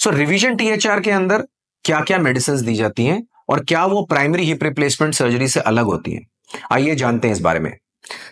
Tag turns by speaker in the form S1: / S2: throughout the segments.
S1: सो revision THR के अंदर क्या क्या मेडिसिन दी जाती हैं और क्या वो प्राइमरी हिप रिप्लेसमेंट सर्जरी से अलग होती हैं, आइए जानते हैं इस बारे में।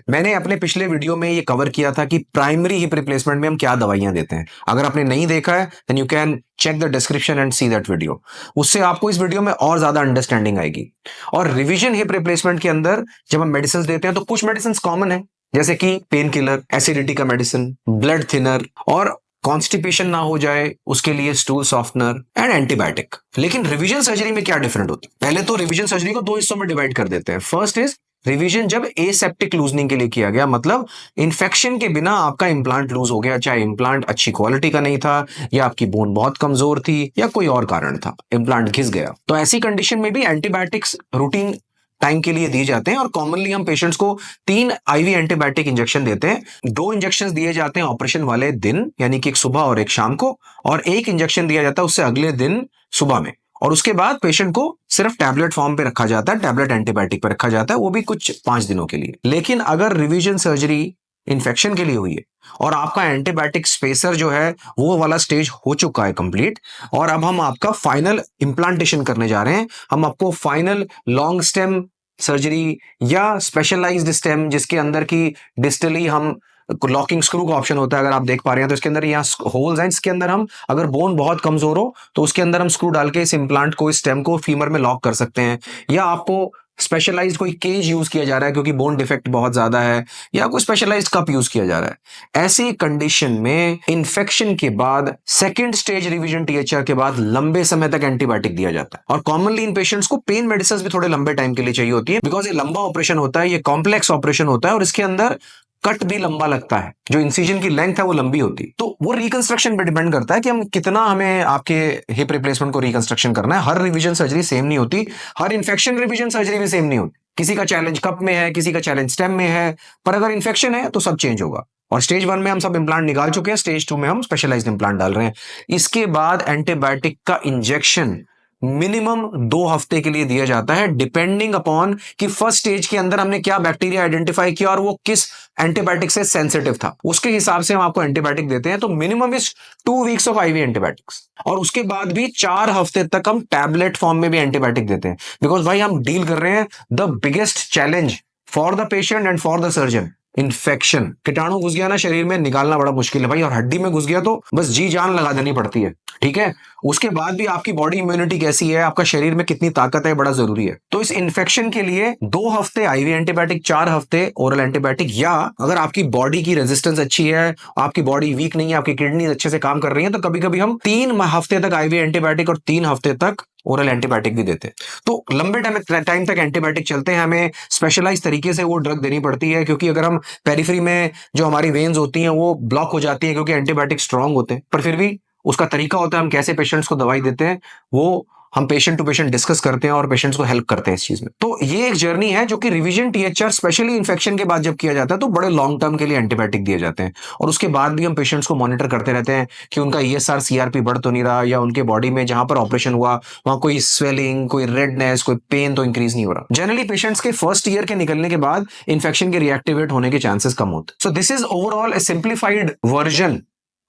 S1: मैंने अपने पिछले वीडियो में ये कवर किया था कि प्राइमरी हिप रिप्लेसमेंट में हम क्या दवाइयां देते हैं। अगर आपने नहीं देखा है then you can check the description and see that video. उससे आपको इस वीडियो में और ज्यादा अंडरस्टैंडिंग आएगी। और रिवीजन हिप रिप्लेसमेंट के अंदर जब हम मेडिसिन देते हैं तो कुछ मेडिसिन कॉमन है, जैसे कि पेन किलर, एसिडिटी का मेडिसिन, ब्लड थिनर, और कॉन्स्टिपेशन ना हो जाए उसके लिए स्टूल सॉफ्टनर एंड एंटीबायोटिक। लेकिन रिवीजन सर्जरी में क्या डिफरेंट होता है? पहले तो रिवीजन सर्जरी को दो हिस्सों में डिवाइड कर देते हैं। फर्स्ट इज रिवीजन जब एसेप्टिक लूजनिंग के लिए किया गया, मतलब इन्फेक्शन के बिना आपका इम्प्लांट लूज हो गया, चाहे इम्प्लांट अच्छी क्वालिटी का नहीं था, या आपकी बोन बहुत कमजोर थी, या कोई और कारण था, इम्प्लांट घिस गया। तो ऐसी कंडीशन में भी एंटीबायोटिक्स रूटीन टाइम के लिए दिए जाते हैं। और कॉमनली हम पेशेंट्स को 3 आईवी एंटीबायोटिक इंजेक्शन देते हैं। 2 इंजेक्शन दिए जाते हैं ऑपरेशन वाले दिन, यानी कि एक सुबह और एक शाम को, और 1 इंजेक्शन दिया जाता है उससे अगले दिन सुबह में। और उसके बाद पेशेंट को सिर्फ टैबलेट फॉर्म पे रखा जाता है, टैबलेट एंटीबायोटिक पे रखा जाता है, वो भी कुछ 5 दिनों के लिए। लेकिन अगर रिवीजन सर्जरी इन्फेक्शन के लिए हुई है और आपका एंटीबायोटिक स्पेसर जो है वो वाला स्टेज हो चुका है कंप्लीट, और अब हम आपका फाइनल इंप्लांटेशन करने जा रहे हैं, हम आपको फाइनल लॉन्ग स्टेम सर्जरी या स्पेशलाइज्ड स्टेम, जिसके अंदर की डिस्टली हम लॉकिंग स्क्रू का ऑप्शन होता है, अगर आप देख पा रहे हैं तो इसके अंदर यहाँ होल्स हैं, इसके अंदर हम अगर बोन बहुत कमजोर हो तो उसके अंदर हम स्क्रू डाल के इस इम्प्लांट को, इस स्टेम को फीमर में लॉक कर सकते हैं। या आपको स्पेशलाइज्ड कोई केज यूज किया जा रहा है क्योंकि बोन डिफेक्ट बहुत ज्यादा है, या कोई स्पेशलाइज्ड कप यूज किया जा रहा है। ऐसी कंडीशन में इन्फेक्शन के बाद सेकंड स्टेज रिवीजन टीएचआर के बाद लंबे समय तक एंटीबायोटिक दिया जाता है। और कॉमनली इन पेशेंट्स को पेन मेडिसिन भी थोड़े लंबे टाइम के लिए चाहिए होती है, बिकॉज ये लंबा ऑपरेशन होता है, ये कॉम्प्लेक्स ऑपरेशन होता है, और इसके अंदर कट भी लंबा लगता है, जो इंसिजन की लेंथ है वो लंबी होती है। तो वो रिकंस्ट्रक्शन पे डिपेंड करता है कि हम कितना, हमें आपके हिप रिप्लेसमेंट को रिकंस्ट्रक्शन करना है। हर रिवीजन सर्जरी सेम नहीं होती, हर इन्फेक्शन रिवीजन सर्जरी भी सेम नहीं होती। किसी का चैलेंज कप में है, किसी का चैलेंज स्टेम में है, पर अगर इन्फेक्शन है तो सब चेंज होगा। और स्टेज 1 में हम सब इम्प्लांट निकाल चुके हैं, स्टेज 2 में हम स्पेशलाइज्ड इम्प्लांट डाल रहे हैं। इसके बाद एंटीबायोटिक का इंजेक्शन मिनिमम 2 हफ्ते के लिए दिया जाता है, डिपेंडिंग अपॉन कि फर्स्ट स्टेज के अंदर हमने क्या बैक्टीरिया आइडेंटिफाई किया और वो किस एंटीबायोटिक से सेंसिटिव था, उसके हिसाब से हम आपको एंटीबायोटिक देते हैं। तो minimum is 2 weeks of IV antibiotics, और उसके बाद भी 4 हफ्ते तक हम टैबलेट फॉर्म में भी एंटीबायोटिक देते हैं। बिकॉज भाई हम डील कर रहे हैं the biggest challenge for the patient and for the surgeon, infection. कीटाणु घुस गया ना शरीर में, निकालना बड़ा मुश्किल है भाई, और हड्डी में घुस गया तो बस जी जान लगा देनी पड़ती है, ठीक है। उसके बाद भी आपकी बॉडी इम्यूनिटी कैसी है, आपका शरीर में कितनी ताकत है, बड़ा जरूरी है। तो इस इन्फेक्शन के लिए 2 हफ्ते आईवी एंटीबायोटिक, 4 हफ्ते ओरल एंटीबायोटिक, या अगर आपकी बॉडी की रेजिस्टेंस अच्छी है, आपकी बॉडी वीक नहीं है, आपकी किडनी अच्छे से काम कर रही है, तो कभी कभी हम 3 हफ्ते तक आईवी एंटीबायोटिक और 3 हफ्ते तक ओरल एंटीबायोटिक भी देते हैं। तो लंबे टाइम तक एंटीबायोटिक चलते हैं, हमें स्पेशलाइज तरीके से वो ड्रग देनी पड़ती है, क्योंकि अगर हम पेरिफेरी में जो हमारी वेन्स होती हैं वो ब्लॉक हो जाती है, क्योंकि एंटीबायोटिक स्ट्रांग होते हैं। पर फिर भी उसका तरीका होता है हम कैसे पेशेंट्स को दवाई देते हैं, वो हम पेशेंट टू पेशेंट डिस्कस करते हैं और पेशेंट्स को हेल्प करते हैं इस चीज में। तो ये एक जर्नी है जो कि रिवीजन टीएचआर स्पेशली इन्फेक्शन के बाद जब किया जाता है तो बड़े लॉन्ग टर्म के लिए एंटीबायोटिक दिए जाते हैं, और उसके बाद भी हम पेशेंट्स को मॉनिटर करते रहते हैं कि उनका ईएसआर सीआरपी बढ़ तो नहीं रहा, या उनके बॉडी में जहां पर ऑपरेशन हुआ वहां कोई स्वेलिंग, कोई रेडनेस, कोई पेन तो इंक्रीज नहीं हो रहा। जनरली पेशेंट्स के फर्स्ट ईयर के निकलने के बाद इन्फेक्शन के रिएक्टिवेट होने के चांसेस कम होते हैं। So this is overall a simplified version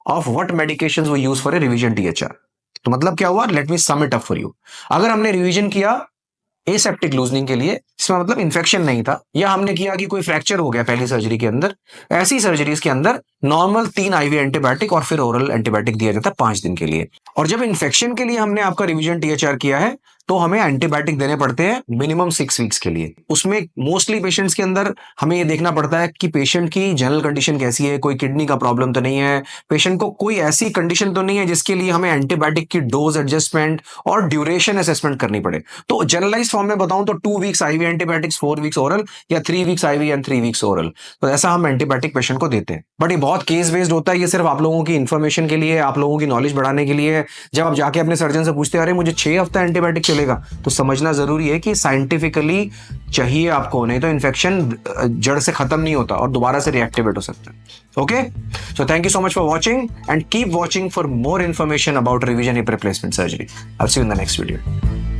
S1: of what medications we use for a revision THR. तो मतलब क्या हुआ, let me sum it up for you. अगर हमने रिवीजन किया एसेप्टिक लूजनिंग के लिए, इसमें मतलब इन्फेक्शन नहीं था, या हमने किया कि कोई फ्रैक्चर हो गया पहली सर्जरी के अंदर, ऐसी सर्जरीज के अंदर नॉर्मल 3 आईवी एंटीबायोटिक और फिर ओरल एंटीबायोटिक दिया जाता है 5 दिन के लिए। और जब इन्फेक्शन के लिए हमने आपका रिवीजन टीएचआर किया है तो हमें एंटीबायोटिक देने पड़ते हैं मिनिमम 6 वीक्स के लिए। उसमें मोस्टली पेशेंट्स के अंदर हमें ये देखना पड़ता है कि पेशेंट की जनरल कंडीशन कैसी है, कोई किडनी का प्रॉब्लम तो नहीं है, पेशेंट को कोई ऐसी कंडीशन तो नहीं है जिसके लिए हमें एंटीबायोटिक की डोज एडजस्टमेंट और ड्यूरेशन असेसमेंट करनी पड़े। तो जनरलाइज फॉर्म में बताऊं तो 2 weeks IV antibiotics, 4 weeks oral, या 3 weeks IV and 3 weeks oral. तो ऐसा हम एंटीबायोटिक पेशेंट को देते हैं। बट ये बहुत केस बेस्ड होता है, ये सिर्फ आप लोगों की इन्फॉर्मेशन के लिए, आप लोगों की नॉलेज बढ़ाने के लिए। जब आप जाके अपने सर्जन से पूछते अरे मुझे 6 हफ्ता एंटीबायोटिक चलेगा, तो समझना जरूरी है कि साइंटिफिकली चाहिए आपको, नहीं तो इन्फेक्शन जड़ से खत्म नहीं होता और दोबारा से रिएक्टिवेट हो सकता है। Okay, so thank you so much for watching and keep watching for more information about revision hip replacement surgery. I will see you in the next video.